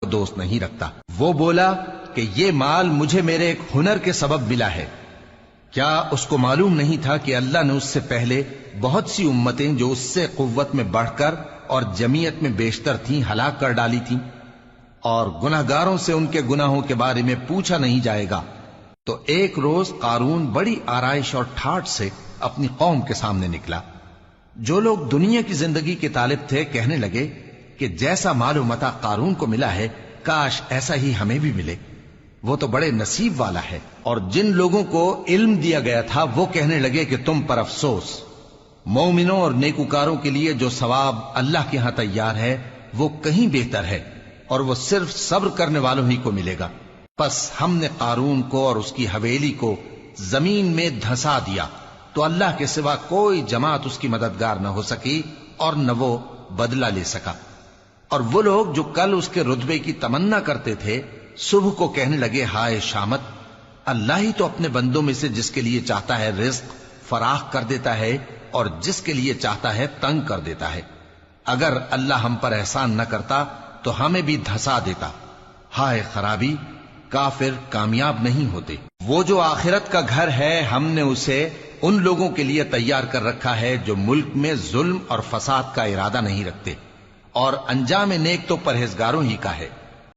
دوست نہیں رکھتا۔ وہ بولا کہ یہ مال مجھے میرے ایک ہنر کے سبب ملا ہے۔ کیا اس کو معلوم نہیں تھا کہ اللہ نے اس سے پہلے بہت سی امتیں جو اس سے قوت میں بڑھ کر اور جمعیت میں بیشتر تھیں ہلاک کر ڈالی تھیں، اور گناہگاروں سے ان کے گناہوں کے بارے میں پوچھا نہیں جائے گا؟ تو ایک روز قارون بڑی آرائش اور ٹھاٹ سے اپنی قوم کے سامنے نکلا۔ جو لوگ دنیا کی زندگی کے طالب تھے کہنے لگے کہ جیسا مال و متاع قارون کو ملا ہے کاش ایسا ہی ہمیں بھی ملے، وہ تو بڑے نصیب والا ہے۔ اور جن لوگوں کو علم دیا گیا تھا وہ کہنے لگے کہ تم پر افسوس، مومنوں اور نیکوکاروں کے لیے جو ثواب اللہ کے ہاں تیار ہے وہ کہیں بہتر ہے، اور وہ صرف صبر کرنے والوں ہی کو ملے گا۔ پس ہم نے قارون کو اور اس کی حویلی کو زمین میں دھسا دیا، تو اللہ کے سوا کوئی جماعت اس کی مددگار نہ ہو سکی اور نہ وہ بدلہ لے سکا۔ اور وہ لوگ جو کل اس کے رتبے کی تمنا کرتے تھے صبح کو کہنے لگے ہائے شامت، اللہ ہی تو اپنے بندوں میں سے جس کے لیے چاہتا ہے رزق فراخ کر دیتا ہے اور جس کے لیے چاہتا ہے تنگ کر دیتا ہے۔ اگر اللہ ہم پر احسان نہ کرتا تو ہمیں بھی دھسا دیتا۔ ہائے خرابی، کافر کامیاب نہیں ہوتے۔ وہ جو آخرت کا گھر ہے ہم نے اسے ان لوگوں کے لیے تیار کر رکھا ہے جو ملک میں ظلم اور فساد کا ارادہ نہیں رکھتے، اور انجام نیک تو پرہیزگاروں ہی کا ہے۔